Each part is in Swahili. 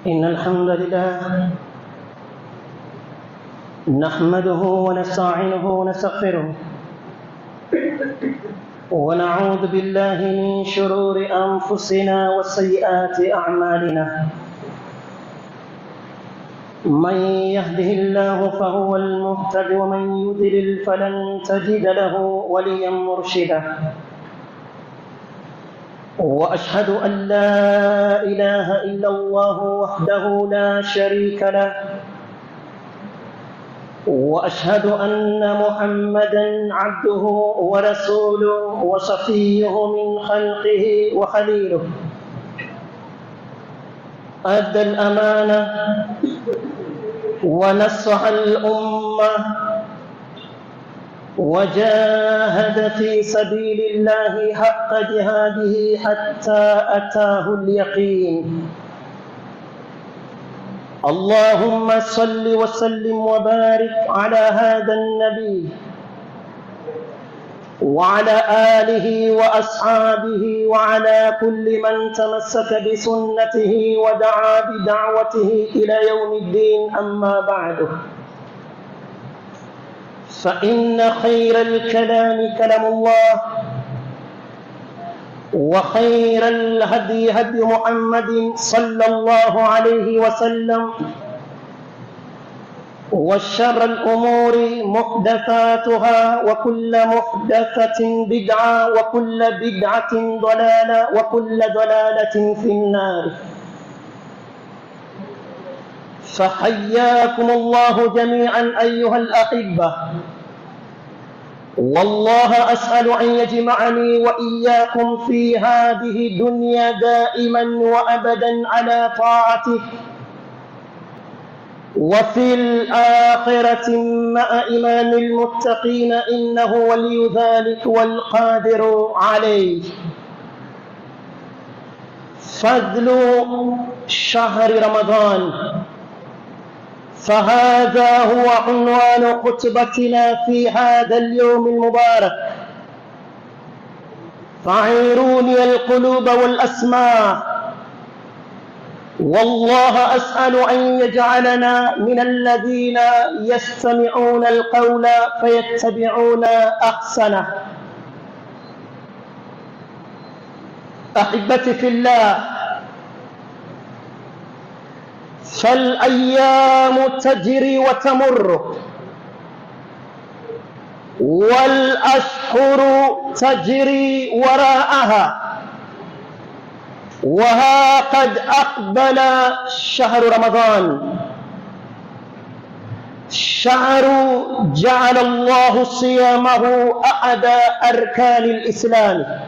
إن الحمد لله نحمده ونستعينه ونستغفره ونعوذ بالله من شرور أنفسنا وسيئات أعمالنا. من يهده الله فهو المهتد ومن يضلل فلن تجد له وليا مرشدا. وأشهد أن لا إله إلا الله وحده لا شريك له، وأشهد أن محمدًا عبده ورسوله وصفيه من خلقه وخليله. أدى الأمانة ونصح الأمة وجاهد في سبيل الله حق جهاده حتى أتاه اليقين. اللهم صل وسلم وبارك على هذا النبي وعلى آله وأصحابه وعلى كل من تمسك بسنته ودعا بدعوته إلى يوم الدين. أما بعد، فإن خير الكلام كلام الله، وخير الهدي هدي محمد صلى الله عليه وسلم، وشر الأمور محدثاتها، وكل محدثة بدعة، وكل بدعة ضلالة، وكل ضلالة في النار. فحياكم الله جميعا أيها الأحبة، والله أسأل أن يجمعني وإياكم في هذه الدنيا دائما وأبدا على طاعته، وفي الآخرة مع إمام المتقين، إنه ولي ذلك والقادر عليه. فضل شهر رمضان، فهذا هو عنوان خطبتنا في هذا اليوم المبارك. فعيروني القلوب والأسماع، والله أسأل أن يجعلنا من الذين يستمعون القول فيتبعون أحسنه. أحبتي في الله، فالأيام تجري وتمر، والأشهر تجري وراءها، وها قد أقبل شهر رمضان، شهر جعل الله صيامه أحد أركان الإسلام،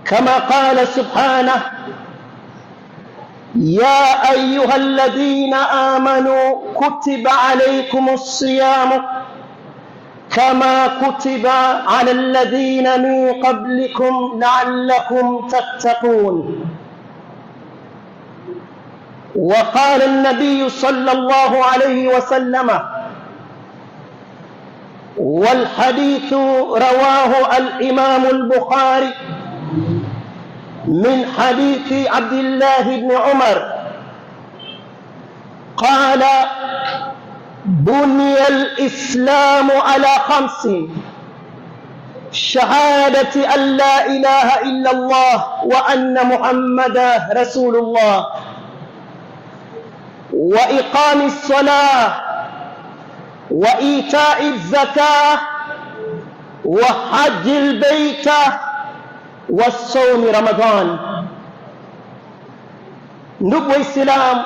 كما قال سبحانه: يا أيها الذين آمنوا كتب عليكم الصيام كما كتب على الذين من قبلكم لعلكم تتقون. وقال النبي صلى الله عليه وسلم، والحديث رواه الإمام البخاري من حديث عبد الله بن عمر قال: بني الإسلام على 5: شهادة أن لا إله إلا الله وأن محمدا رسول الله، وإقام الصلاة، وإيتاء الزكاة، وحج البيت، والصوم رمضان. Ndugu Waislamu,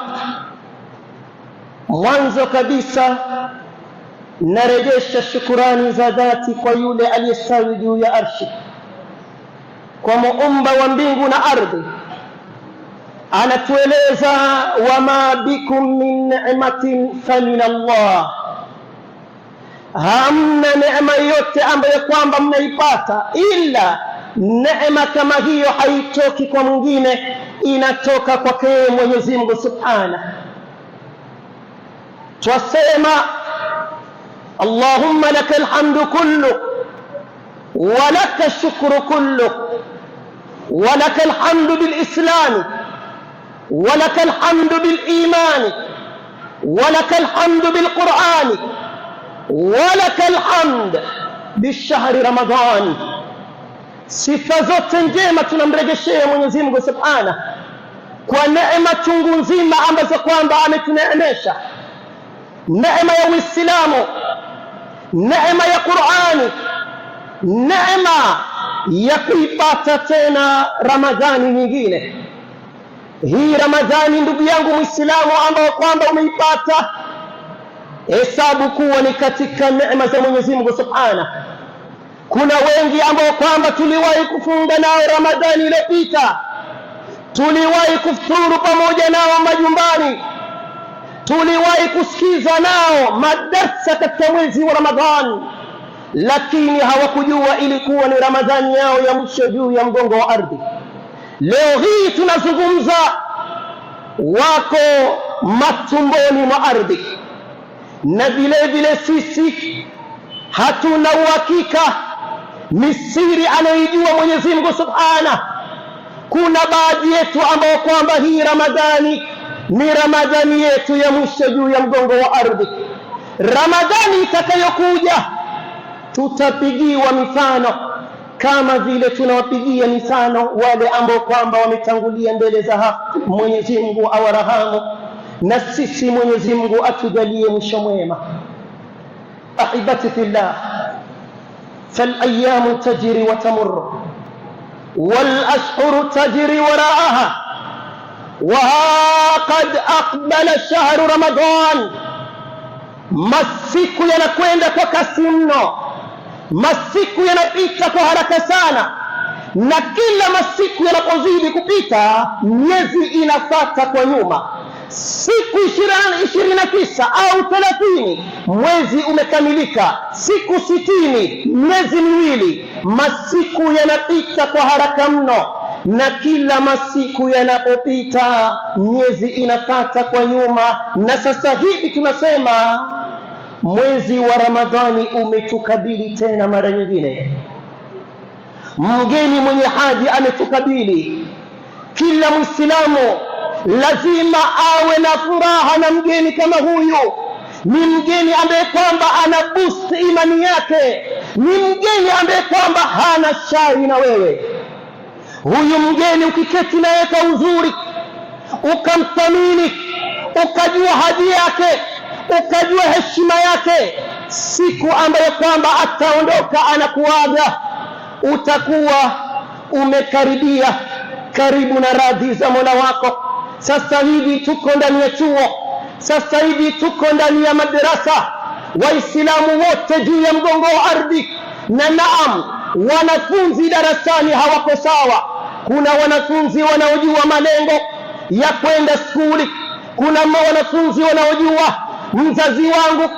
mwanzo kabisa narejesha shukurani za dhati kwa yule aliyestawi juu ya arshi, kwa muumba wa mbingu na ardhi. Anatueleza: wama bikum min ni'matin famin Allah, hamna neema yote ambayo kwamba mnaipata ila neema kama hiyo haitoki kwa mwingine, inatoka kwake Mwenyezi Mungu Subhanahu. Twasema: Allahumma lakal hamdu kullu wa lakash shukru kullu wa lakal hamdu bil islam walaka alhamdu bilimani, walaka alhamdu bilqurani, walaka alhamd bishahri Ramadhan. Sifa zote njema tunamrejeshea Mwenyezi Mungu Subhanahu kwa neema chungu nzima ambazo kwamba ametuneemesha: neema ya Uislamu, neema ya Qur'ani, neema ya kuipata tena Ramadhani nyingine. Hii Ramadhani, ndugu yangu Muislamu, ambao kwamba umeipata, hesabu kuwa ni katika neema za Mwenyezi Mungu Subhanahu. Kuna wengi ambao kwamba tuliwahi kufunga nao Ramadhani iliyopita, tuliwahi kufuturu pamoja nao majumbani, tuliwahi kusikiza nao madarasa katika mwezi wa Ramadhani, lakini hawakujua ilikuwa ni Ramadhani yao ya mwisho juu ya mgongo wa ardhi. Leo hii tunazungumza, wako matumboni mwa ardhi, na vile vile sisi hatuna uhakika ni siri anaijua Mwenyezi Mungu Subhanahu. Kuna baadhi yetu ambao kwamba hii Ramadhani ni Ramadhani yetu ya mwisho juu ya mgongo wa ardhi. Ramadhani itakayokuja tutapigiwa mifano kama vile tunawapigia mifano wale ambao kwamba wametangulia mbele za haki. Mwenyezi Mungu awarahamu, na sisi Mwenyezi Mungu atujalie mwisho mwema. Ahibati fillah, فالأيام تجري وتمر والأشهر تجري وراءها وها قد أقبل شهر رمضان. Masiku yanakwenda kwa kasi mno, masiku yanapita kwa haraka sana, na kila masiku yanapozidi kupita miezi inafuata kwa nyuma. Siku 29 au 30 mwezi umekamilika, siku 60 miezi miwili. Masiku yanapita kwa haraka mno, na kila masiku yanapopita miezi inafuata kwa nyuma. Na sasa hivi tunasema mwezi wa Ramadhani umetukabili tena mara nyingine. Mgeni mwenye haja ametukabili. Kila Muislamu lazima awe na furaha na mgeni kama huyu. Ni mgeni ambaye kwamba ana boost imani yake, ni mgeni ambaye kwamba hana shari na wewe. Huyu mgeni ukiketi naye kwa uzuri, ukamthamini, ukajua hadhi yake, ukajua heshima yake, siku ambayo kwamba ataondoka anakuaga, utakuwa umekaribia karibu na radhi za Mola wako. Sasa hivi tuko ndani ya chuo, sasa hivi tuko ndani ya madrasa, Waislamu wote juu ya mgongo wa ardhi. Na naam, wanafunzi darasani hawako sawa. Kuna wanafunzi wanaojua malengo ya kwenda skuli, kuna wanafunzi wanaojua mzazi wangu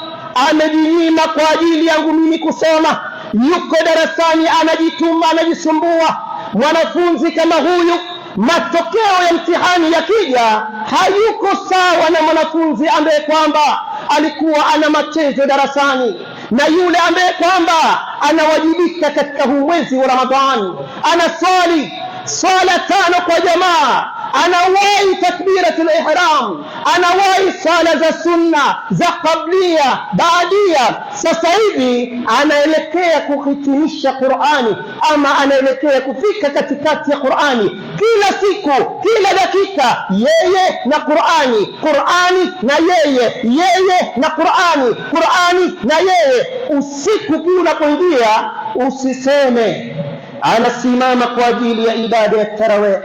amejinyima kwa ajili yangu mimi kusoma, yuko darasani anajituma, anajisumbua. Mwanafunzi kama huyu, matokeo ya mtihani yakija, hayuko sawa na mwanafunzi ambaye kwamba alikuwa ana machezo darasani, na yule ambaye kwamba anawajibika katika huu mwezi wa Ramadhani, anaswali swala 5 kwa jamaa, anawahi takbiratul ihram, anawahi swala za sunna za qablia, baadia. Sasa hivi anaelekea kuhitimisha Qur'ani, ama anaelekea kufika katikati ya Qur'ani. Kila siku, kila dakika, yeye na Qur'ani, Qur'ani na yeye, yeye na Qur'ani, Qur'ani na yeye. Usiku unapoingia usiseme anasimama kwa ajili ya ibada ya tarawih,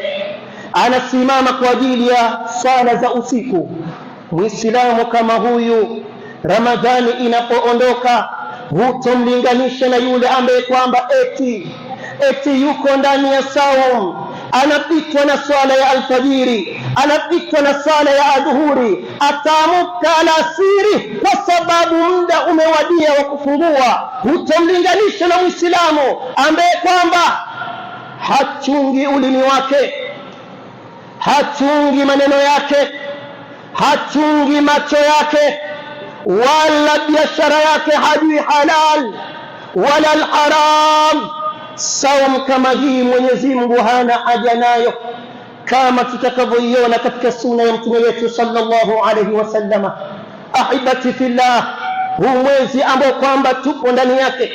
anasimama kwa ajili ya swala za usiku. Muislamu kama huyu, Ramadhani inapoondoka, hutomlinganisha na yule ambaye kwamba eti yuko ndani ya saum, anapitwa na swala ya alfajiri, anapitwa na swala ya adhuhuri, ataamka alasiri kwa sababu muda umewadia wa kufungua. Hutomlinganisha na Muislamu ambaye kwamba hachungi ulimi wake, hachungi maneno yake, hachungi macho yake, wala biashara yake hajui halal wala alharam. Saum kama hii Mwenyezi Mungu hana haja nayo. kama tutakavyoiona katika sunna ya mtume wetu sallallahu alayhi wasallam. Ahibati fillah, huu mwezi ambao kwamba tupo ndani yake,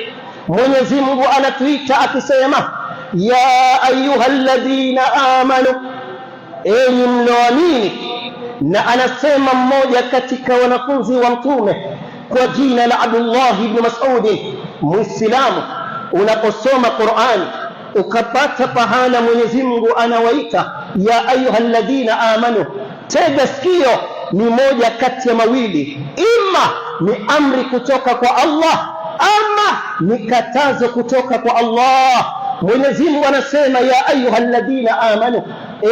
Mwenyezi Mungu anatuita akisema, ya ayyuhalladhina amanu, enyi mloamini. Na anasema mmoja katika wanafunzi wa mtume kwa jina la Abdullah ibn Mas'ud, Muislamu, unaposoma Qur'an ukapata pahala Mwenyezi Mungu anawaita ya ayyuhalladhina amanu, tega sikio, ni moja kati ya mawili, ima ni amri kutoka kwa Allah ama ni katazo kutoka kwa Allah. Mwenyezi Mungu anasema ya ayyuhalladhina amanu,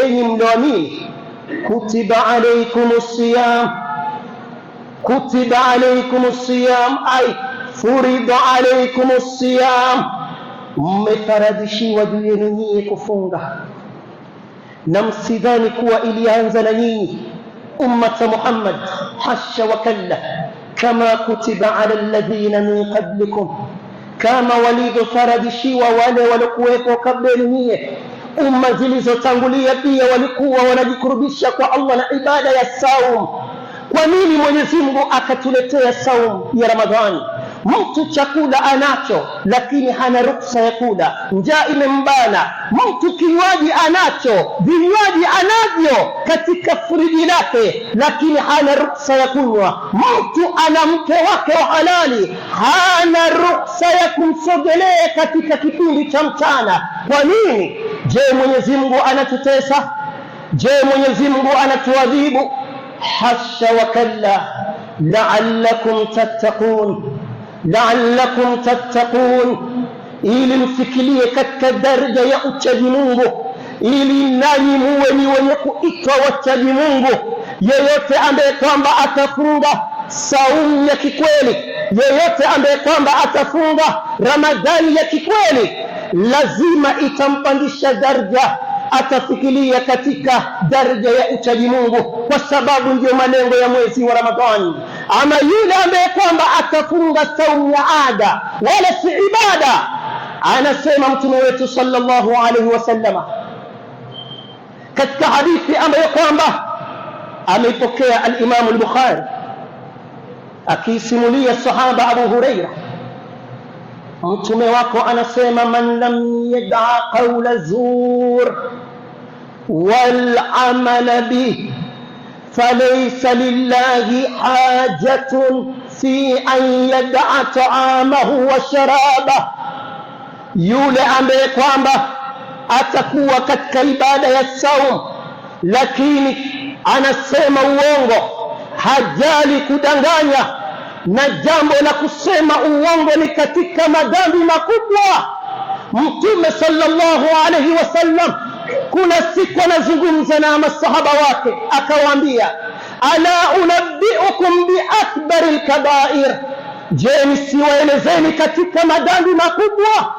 enyi mloamini, kutiba alaykumus siyam, kutiba alaykumus siyam ay furida alaykumus siyam, mmefaradhishiwa juu yenu nyinyi kufunga. Na msidhani kuwa ilianza na nyinyi ummata Muhammad, hasha wa kalla, kama kutiba ala alladhina min qablikum, kama walivyofaradhishiwa wale waliokuwepo kabla yenu. Umma zilizotangulia pia walikuwa wanajikurubisha kwa Allah na ibada ya saum. Kwa nini Mwenyezi Mungu akatuletea saum ya Ramadhani? Mtu chakula anacho lakini hana ruksa ya kula, njaa imembana. Mtu kinywaji anacho, vinywaji anavyo katika friji lake, lakini hana ruksa ya kunywa. Mtu ana mke wake wa halali, hana ruksa ya kumsogelea katika kipindi cha mchana. Kwa nini? Je, Mwenyezi Mungu anatutesa? Je, Mwenyezi Mungu anatuadhibu? Hasha wa kalla, la'allakum tattaqun, la'allakum tattaqun, ili mfikirie katika daraja ya uchaji Mungu, ili nanyi muwe ni wenye kuitwa wachaji Mungu. Yeyote ambaye kwamba atafunga saumu ya kikweli, yeyote ambaye kwamba atafunga Ramadhani ya kikweli, lazima itampandisha daraja, atafikiria katika daraja ya uchaji Mungu, kwa sababu ndio malengo ya mwezi wa Ramadhani. Ama yule ambaye kwamba atafunga saumu ya ada wala si ibada, anasema mtume wetu sallallahu alaihi wasallam katika hadithi ambayo kwamba ameipokea al-Imam al-Bukhari, akisimulia sahaba Abu Huraira, mtume wako anasema, man lam yad'a qawla zur wal amala bih falaysa lillahi hajatun fi an yad'a ta'amahu wa sharaba. Yule ambaye kwamba atakuwa katika ibada ya saum lakini anasema uongo, hajali kudanganya, na jambo la kusema uongo ni katika madhambi makubwa. Mtume sallallahu alaihi wasallam kuna siku anazungumza na masahaba wake akawaambia, ala unabbiukum bi akbaril kabair, je, nisiwaelezeni katika madhambi makubwa?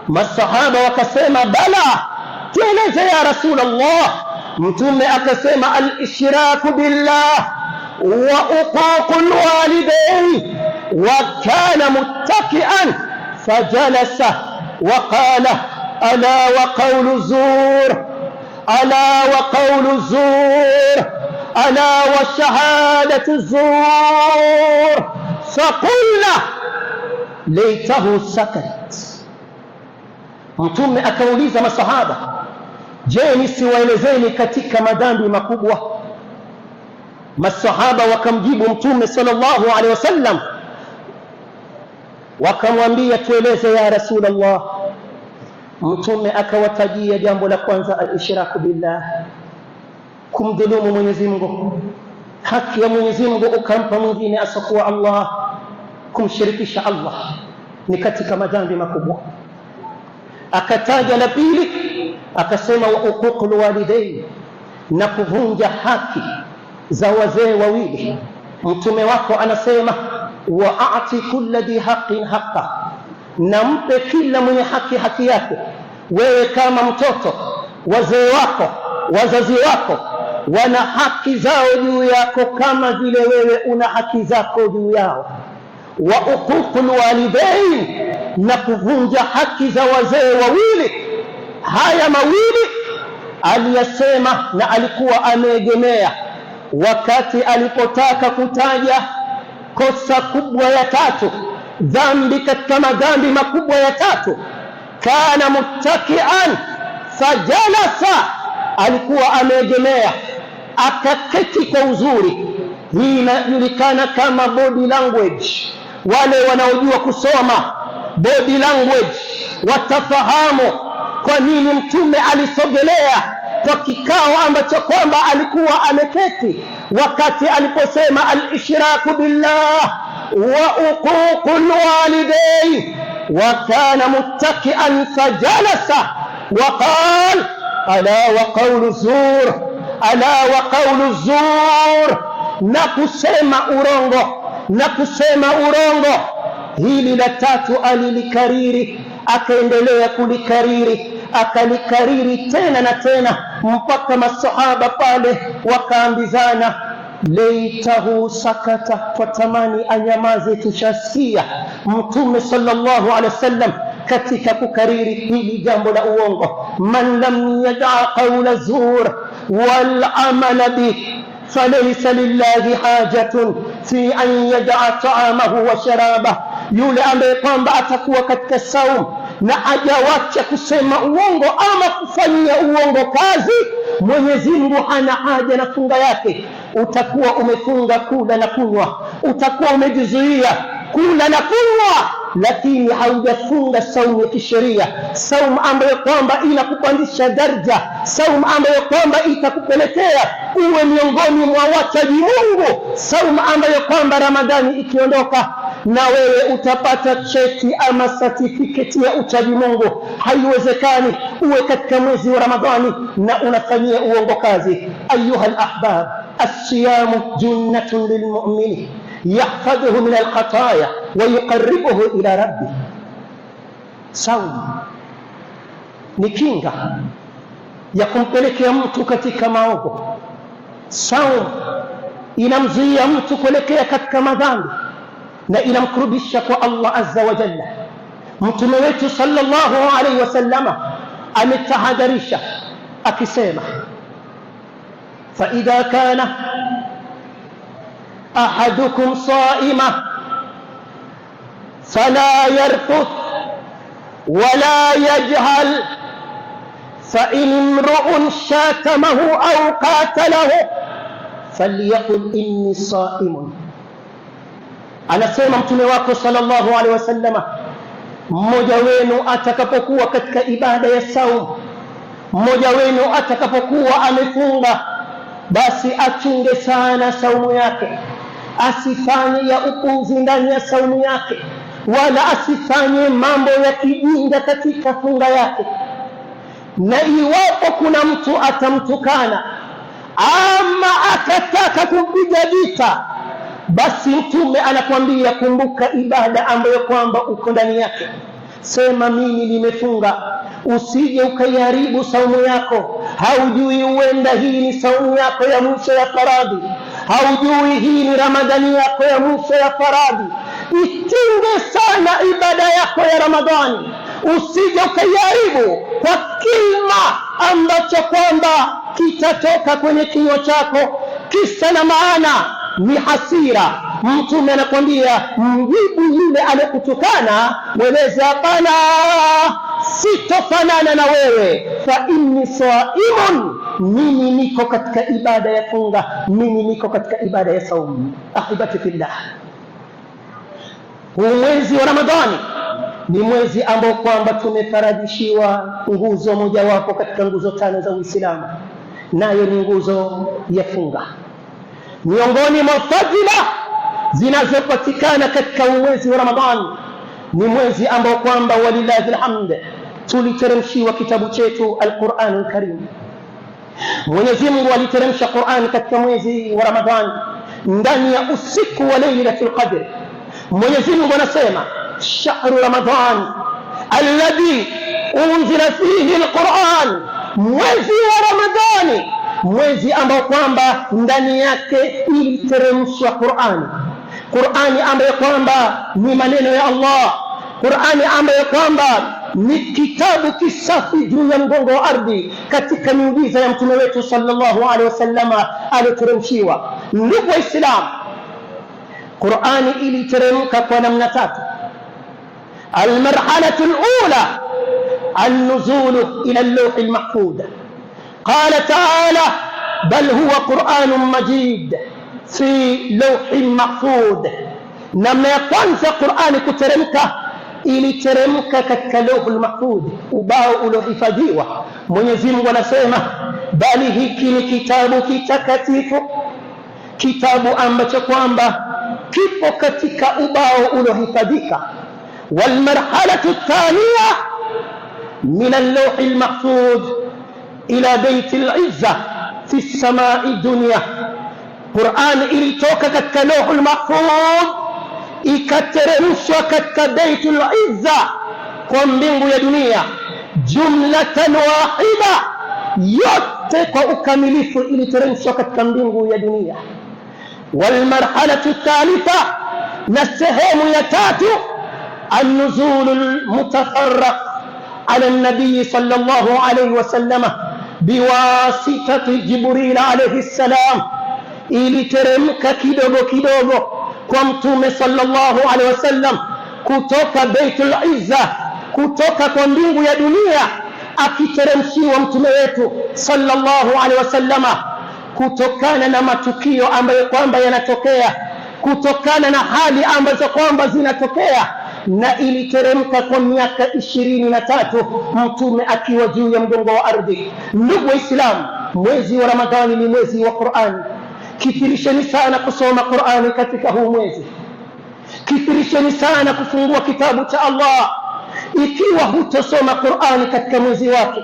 Masahaba wakasema bala, tueleze ya Rasulullah. Mtume akasema, al-ishraku billah wa uququl walidain. Wa kana muttaki'an fajalasa wa qala, ala wa qawlu zur, ala wa qawlu zur, ala wa shahadatu zur. Faqulna laytahu sakat. Mtume akauliza masahaba, je, nisiwaelezeni katika madhambi makubwa? Masahaba wakamjibu Mtume sallallahu alaihi wasallam, wakamwambia, tueleze ya Rasulullah. Mtume akawatajia jambo la kwanza, al-ishraku billah, kumdhulumu Mwenyezi Mungu, haki ya Mwenyezi Mungu ukampa mwingine asokuwa Allah, kumshirikisha Allah ni katika madhambi makubwa. Akataja la pili, akasema wa uququl walidain, na kuvunja haki za wazee wawili. Mtume wako anasema, wa a'ti kulli dhi haqqin haqqa, na mpe kila mwenye haki haki yake. Wewe kama mtoto, wazee wako, wazazi wako wana haki zao juu yako kama vile wewe una haki zako juu yao. Wa uququl walidain, na kuvunja haki za wazee wawili. Haya mawili aliyasema na alikuwa ameegemea wakati alipotaka kutaja kosa kubwa ya tatu, dhambi katika madhambi makubwa ya tatu. Kana muttakian fajalasa, alikuwa ameegemea akaketi kwa uzuri. Hii inajulikana kama body language. Wale wanaojua kusoma body language watafahamu kwa nini Mtume alisogelea kwa kikao ambacho kwamba alikuwa ameketi wakati aliposema al-ishraku billah wa uququl walidayn, wa kana muttakian fajalasa wa qala ala wa qawlu zur, ala wa qawlu zur, na kusema urongo. Hili la tatu alilikariri, akaendelea kulikariri, akalikariri tena na tena mpaka masahaba pale wakaambizana, laitahu sakata, fatamani anyamaze, tushasikia Mtume sallallahu alaihi wasallam katika kukariri hili jambo la uongo. Man lam yada qawla zur wal amala bih falaysa lillahi hajatun fi an yada'a ta'amahu wa sharabah, yule ambaye kwamba atakuwa katika saum na ajawacha kusema uongo ama kufanyia uongo kazi, Mwenyezi Mungu hana haja na funga yake. Utakuwa umefunga kula na kunywa, utakuwa umejizuia kula na kunywa, lakini haujafunga saumu ya kisheria, saumu ambayo kwamba inakupandisha daraja, saumu ambayo kwamba itakupelekea uwe miongoni mwa wachaji Mungu, saumu ambayo kwamba Ramadhani ikiondoka na wewe utapata cheti ama certificate ya uchaji Mungu. Haiwezekani uwe katika mwezi wa Ramadhani na unafanyia uongo kazi. Ayuha al-ahbab, as-siyamu junnatun lilmu'min yahfadhuhu min al-khataya wa yuqarribuhu ila rabbih. Saumu ni kinga ya kumpelekea mtu katika maovu. Saumu inamzuia mtu kuelekea katika madhambi na inamkurubisha kwa Allah azza wa jalla. Mtume wetu sallallahu alaihi wasallama ametahadharisha akisema, fa idha kana ahadukum saima fala yarfuth wala yajhal fa in imru'un shatamahu aw qatalahu falyaqul inni saimun. Anasema mtume wako sallallahu alaihi wasallama, mmoja wenu atakapokuwa katika ibada ya saumu, mmoja wenu atakapokuwa amefunga, basi achunge sana saumu yake, asifanye ya upuzi ndani ya saumu yake, wala asifanye mambo ya kijinga katika funga yake. Na iwapo kuna mtu atamtukana ama akataka kumpiga vita, basi mtume anakuambia, kumbuka ibada ambayo kwamba uko ndani yake. Sema mimi nimefunga, usije ukaiharibu saumu yako. Haujui huenda hii ni saumu yako ya mwisho ya faradhi, haujui hii ni Ramadhani yako ya mwisho ya faradhi. Ichunge sana ibada yako ya Ramadhani, usije ukaiharibu kwa kilma ambacho kwamba kitatoka kwenye kinywa chako, kisa na maana ni hasira. Mtume anakwambia, mjibu yule aliyekutukana, mweleze hapana, sitofanana na wewe, fa inni saimun, mimi niko katika ibada ya funga, mimi niko katika ibada ya saumu. Ahibati fillah, huu mwezi wa Ramadhani ni mwezi ambao kwamba tumefaradishiwa nguzo mojawapo katika nguzo tano za Uislamu, nayo ni nguzo ya funga. Miongoni mwa fadhila zinazopatikana katika mwezi wa Ramadhani ni mwezi ambao kwamba walillahi alhamd tuliteremshiwa kitabu chetu al-Qur'an al-Karim. Mwenyezi Mungu aliteremsha Qur'an katika mwezi wa Ramadhani ndani ya usiku wa Lailatul Qadr. Mwenyezi Mungu anasema, shahru Ramadhan alladhi unzila fihi al-Qur'an, mwezi wa Ramadhani, mwezi ambao kwamba ndani yake iliteremshwa Qur'ani. Qur'ani ambayo kwamba ni maneno ya Allah, Qur'ani ambayo kwamba ni kitabu kisafi juu ya mgongo wa ardhi katika miujiza ya mtume wetu sallallahu alaihi wasallama aliyoteremshiwa. Ndugu Waislamu, Qur'ani iliteremka kwa namna tatu. Almarhalatu alula النزول إلى اللوح المحفوظ. قال تعالى: بل هو قرآن مجيد في لوح محفوظ. namna ya kwanza Qur'ani kuteremka iliteremka katika lauhul mahfudh, ubao uliohifadhiwa. Mwenyezi Mungu anasema bali hiki ni kitabu kitakatifu, kitabu ambacho kwamba kipo katika ubao uliohifadhika. Wal marhalatu thaniya min al-lawh al-mahfudh ila bayt al-izza fi as-sama'i dunya. Qur'an ilitoka katika lauhul mahfudh ikateremshwa katika Baitul Izza kwa mbingu ya dunia, jumlatan wahida, yote kwa ukamilifu iliteremshwa katika mbingu ya dunia. Wal marhalatu thalitha, na sehemu ya tatu, an-nuzulul mutafarraq ala an-nabiy sallallahu alayhi wasallam biwasitati Jibril alayhi salam, iliteremka kidogo kidogo kwa mtume sallallahu alaihi wasallam kutoka Baitul Izza, kutoka kwa mbingu ya dunia, akiteremshiwa mtume wetu sallallahu alaihi wasallama kutokana na matukio ambayo kwamba yanatokea, kutokana na hali ambazo kwamba zinatokea, na iliteremka kwa miaka 23 mtume akiwa juu ya mgongo wa ardhi. Ndugu Waislamu, mwezi wa Ramadhani ni mwezi wa Qur'an. Kithirisheni sana kusoma Qur'ani katika huu mwezi. Kithirisheni sana kufungua kitabu cha Allah. Ikiwa hutosoma Qur'ani katika mwezi wake,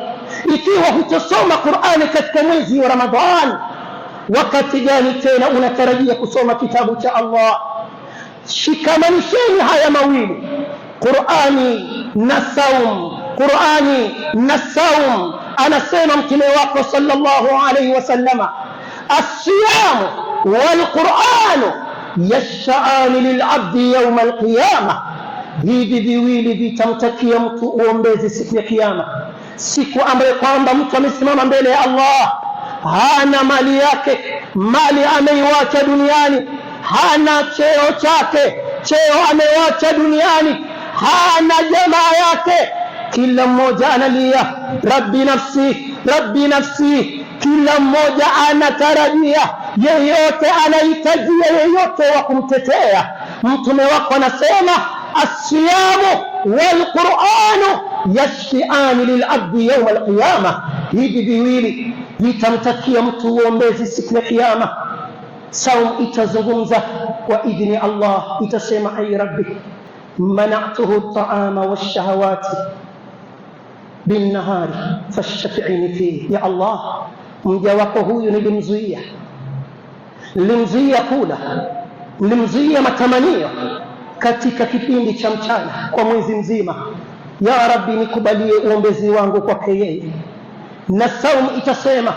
ikiwa hutosoma Qur'ani katika mwezi wa Ramadhan, wakati gani tena unatarajia kusoma kitabu cha Allah? Shikamanisheni haya mawili, Qur'ani na saum. Qur'ani na saum. Anasema mtume wako sallallahu alayhi wasallama, الصيام والقرآن يشفعان للعبد يوم القيامة. hivi viwili vitamtakia mtu uombezi siku ya kiyama, siku ambayo kwamba mtu amesimama mbele ya Allah, hana mali yake, mali ameiwacha duniani, hana cheo chake, cheo ameiwacha duniani, hana jamaa yake, kila mmoja analia rabbi nafsi rabbi nafsi. Kila mmoja anatarajia, yeyote anahitajia yeyote wa kumtetea. Mtume wako anasema as-siyamu wal qur'anu yashfi'ani lil abdi yawm al qiyamah. Hivi viwili vitamtakia mtu uombezi siku ya kiyama. Saum itazungumza kwa idhini Allah, itasema ay rabbi mana'tuhu at-ta'ama wash-shahawati bin-nahari fashfi'ni fihi. Ya Allah, mja wako huyu nilimzuia kula, nilimzuia matamanio katika kipindi cha mchana kwa mwezi mzima. Ya Rabbi, nikubalie uombezi wangu kwake yeye. Na saum itasema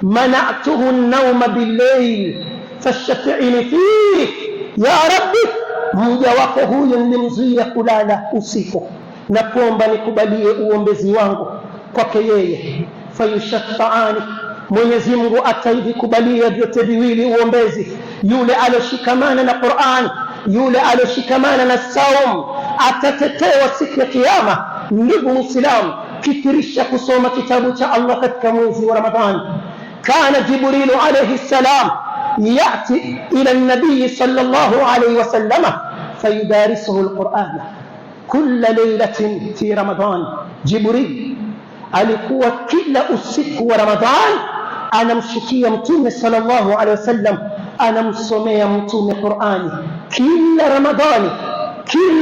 mana'tuhu an-nawma bil-layl fashfi'ni fihi. Ya Rabbi, mja wako huyu nilimzuia kulala usiku, na kuomba nikubalie uombezi wangu kwake yeye. Fayushafa'ani, Mwenyezi Mungu ataikubalia vyote viwili uombezi. Yule aloshikamana na Qur'an, yule aloshikamana na saum atatetewa siku ya kiyama. Ndugu Muislamu, kithirisha kusoma kitabu cha Allah katika mwezi wa Ramadhani. Kana Jibril alayhi salam yati ila an-nabiy sallallahu alayhi wasallam fayudarisuhu al-Qur'an kulla laylatin fi Ramadan. Jibril alikuwa kila usiku wa Ramadhan anamshikia mtume sallallahu alaihi wasallam, anamsomea mtume Qur'ani kila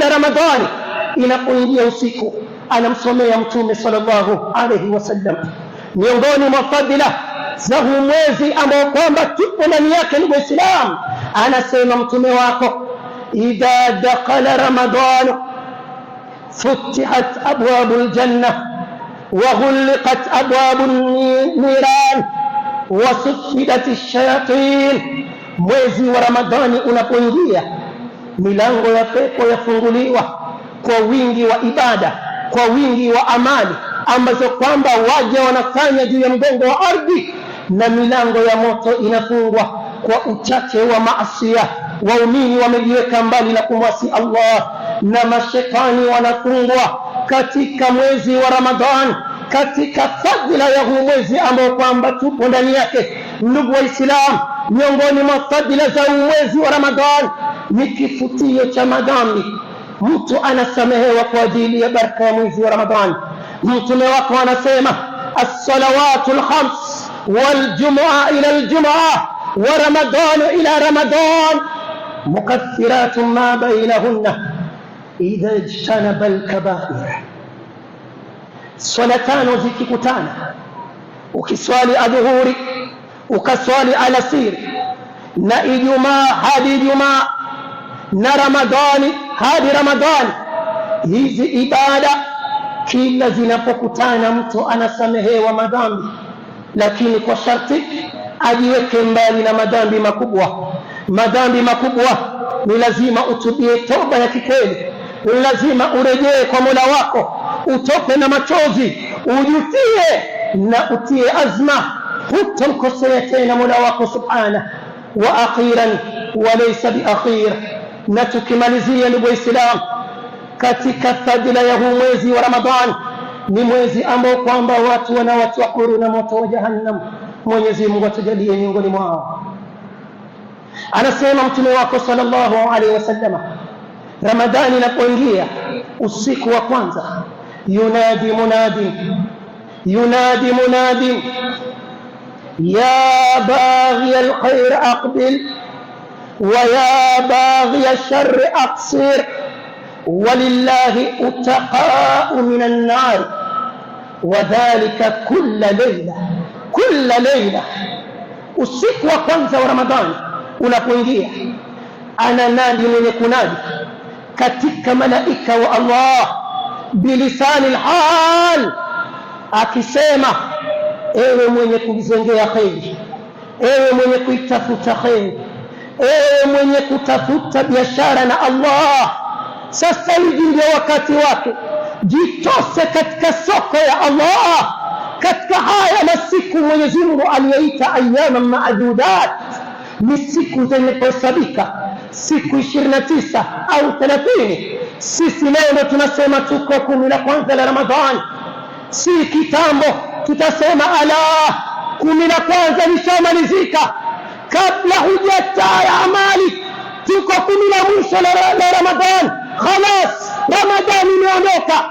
Ramadhani inapoingia usiku, anamsomea mtume sallallahu alaihi wasallam. Miongoni mwa fadhila za huu mwezi ambao kwamba tupo ndani yake, ndugu Waislamu, anasema mtume wako idha dakhala Ramadhan futihat abwabul janna وغلقت أبواب النيران وسفدت الشياطين. Mwezi wa Ramadhani unapoingia, milango ya pepo yafunguliwa kwa wingi wa ibada, kwa wingi wa amali ambazo kwamba waja wanafanya juu ya mgongo wa ardhi, na milango ya moto inafungwa kwa uchache wa maasiya. Waumini wamejiweka mbali na kumwasi Allah, na mashetani wanafungwa katika mwezi wa Ramadhan, katika fadhila ya huu mwezi ambao kwamba tupo ndani yake. Ndugu wa Islam, miongoni mwa fadhila za mwezi wa Ramadhan ni kifutio cha madhambi. Mtu anasamehewa kwa ajili ya baraka ya mwezi wa Ramadhan. Mtume wako anasema as-salawatul khams wal jumu'a ila al-jumu'a wa Ramadan ila Ramadan mukaffiratun ma bainahunna idha ijtanaba al-kaba'ir. Swala tano zikikutana, ukiswali adhuhuri, ukaswali alasiri, na Ijumaa hadi Ijumaa, na Ramadhani hadi Ramadhani, hizi ibada kila zinapokutana mtu anasamehewa madhambi, lakini kwa sharti ajiweke mbali na madhambi makubwa. Madhambi makubwa ni lazima utubie toba ya kikweli, ni lazima urejee kwa Mola wako, utoke na machozi, ujutie na utie azma hutomkosea tena Mola wako subhana. Wa akhiran wa laysa bi akhir, na tukimalizia ndugu Islam, katika fadhila ya huu mwezi wa Ramadhan ni mwezi ambao kwamba watu wanawachwa huru na moto wa Jahannam. Mwenyezi Mungu atujalie miongoni mwao. Anasema mtume wako sallallahu alaihi wasallam, Ramadhani inapoingia usiku wa kwanza, yunadi munadi ya baghi alkhair aqbil wa ya baghi alshar aqsir walillahi utaqa'u minan nar wa dhalika kulla layla. Usiku wa kwanza wa Ramadhani unapoingia, ananadi mwenye kunadi katika malaika wa Allah bilisani alhal, akisema ewe mwenye kuzengea kheri, ewe mwenye kuitafuta kheri, ewe mwenye kutafuta biashara na Allah, sasa hivi ndio wakati wake. Jitose katika soko ya Allah katika haya masiku Mwenyezi Mungu aliyoita ayyaman ma'dudat, ni siku zenye kuhesabika, siku 29 au 30. Sisi leo ndo tunasema tuko 10 la kwanza la Ramadhani, si kitambo tutasema ala 10 la kwanza lishamalizika, kabla hujataya amali tuko 10 la mwisho la Ramadhani. Khalas, Ramadhani imeondoka.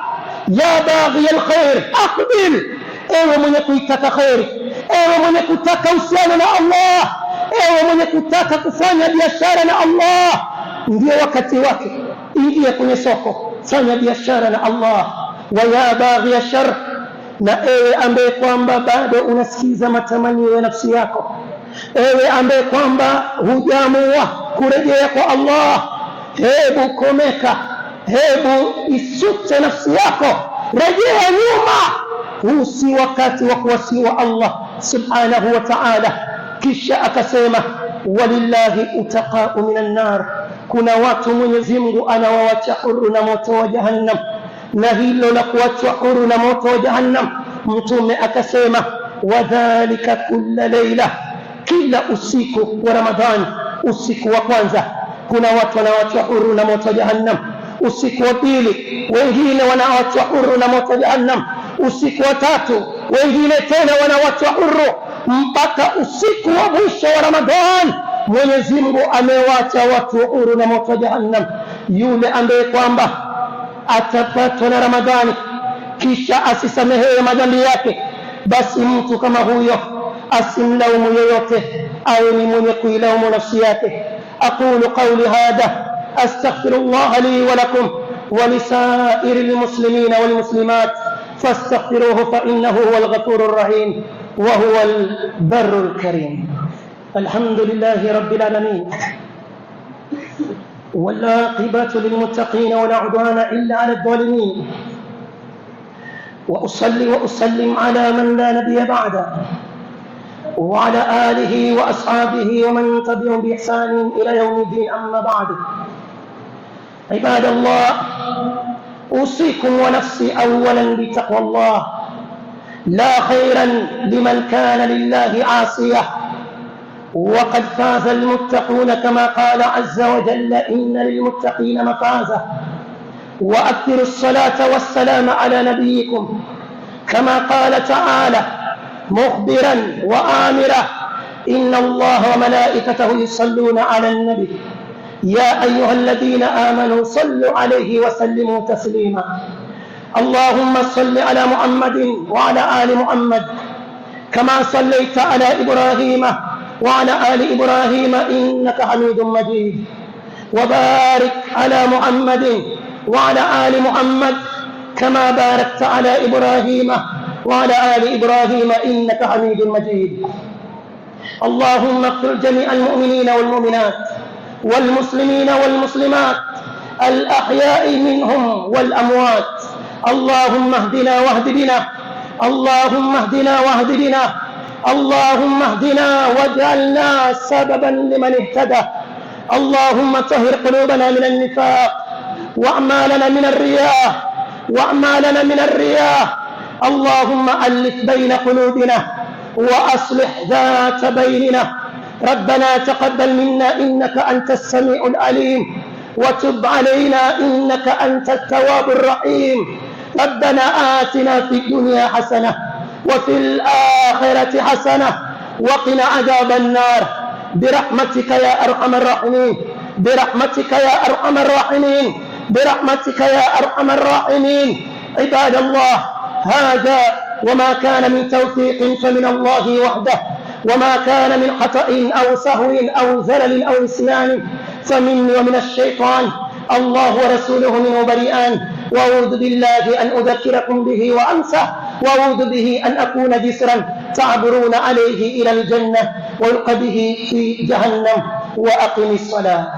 Ya baghi alkhair aqbil, ewe mwenye kuitaka khairi, ewe mwenye kutaka uhusiano na Allah, ewe mwenye kutaka kufanya biashara na Allah, ndio wakati wake. Ingia kwenye soko, fanya biashara na Allah. Wa ya baghi ashar, na ewe ambaye kwamba bado unasikiza matamanio ya nafsi yako, ewe ambaye kwamba hujaamua kurejea kwa Allah, hebu komeka, hebu isute nafsi yako, rejea nyuma. Huu si wakati wa kuwasiwa Allah subhanahu wa ta'ala. Kisha akasema walillahi utaqa'u minan nar, kuna watu Mwenyezi Mungu anawawacha huru na moto wa Jahannam. Na hilo la kuachwa huru na moto wa Jahannam, mtume akasema wadhalika kulla layla, kila usiku wa Ramadhani. Usiku wa kwanza kuna watu wanaoachwa huru na moto wa Jahannam, usiku wa pili wengine wanaoachwa huru na moto wa Jahannam, usiku wa tatu wengine tena wanaoachwa huru, mpaka usiku wa mwisho wa Ramadhani Mwenyezi Mungu amewacha watu huru na moto wa Jahannam. Yule ambaye kwamba atapatwa na Ramadhani kisha asisamehewe madhambi yake, basi mtu kama huyo asimlaumu yoyote, awe ni mwenye kuilaumu nafsi yake. Aqulu qawli hadha astaghfirullah li wa lakum wa lisairil muslimina wal muslimat fastaghfiruhu fa innahu huwal ghafurur rahim wa huwal barrul karim. Alhamdulillahi rabbil alamin والعاقبة للمتقين ولا عدوان إلا على الظالمين، وأصلي وأسلم على من لا نبي بعده وعلى آله وأصحابه ومن تبعهم بإحسان إلى يوم الدين. أما بعد، عباد الله، أوصيكم ونفسي أولا بتقوى الله. لا خيرا لمن كان لله عاصية، وقد فاز المتقون كما قال عز وجل: إن للمتقين مفازة. وأكثروا الصلاة والسلام على نبيكم كما قال تعالى مخبرا وآمرا: إن الله وملائكته يصلون على النبي يا أيها الذين آمنوا صلوا عليه وسلموا تسليما. اللهم صل على محمد وعلى آل محمد كما صليت على إبراهيم وعلى آل إبراهيم إنك حميد مجيد. وبارك على محمد وعلى آل محمد كما باركت على إبراهيم وعلى آل إبراهيم إنك حميد مجيد. اللهم اغفر جميع المؤمنين والمؤمنات والمسلمين والمسلمات الأحياء منهم والأموات. اللهم اهدنا واهد بنا، اللهم اهدنا واهد بنا، اللهم اهدنا واجعلنا سببا لمن اهتدى. اللهم طهر قلوبنا من النفاق وأعمالنا من الرياء وأعمالنا من الرياء. اللهم ألف بين قلوبنا وأصلح ذات بيننا. ربنا تقبل منا إنك أنت السميع العليم، وتب علينا إنك أنت التواب الرحيم. ربنا آتنا في الدنيا حسنة وفي الآخرة حسنة وقنا عذاب النار برحمتك يا أرحم الراحمين، برحمتك يا أرحم الراحمين، برحمتك يا أرحم الراحمين. عباد الله، هذا وما كان من توفيق فمن الله وحده، وما كان من خطأ أو سهو أو زلل أو نسيان فمني ومن الشيطان. الله ورسوله منه بريئان، وأعوذ بالله أن أذكركم به وأنسى، وأعوذ به أن أكون جسرا تعبرون عليه إلى الجنة ويلقى به في جهنم. وأقم الصلاة.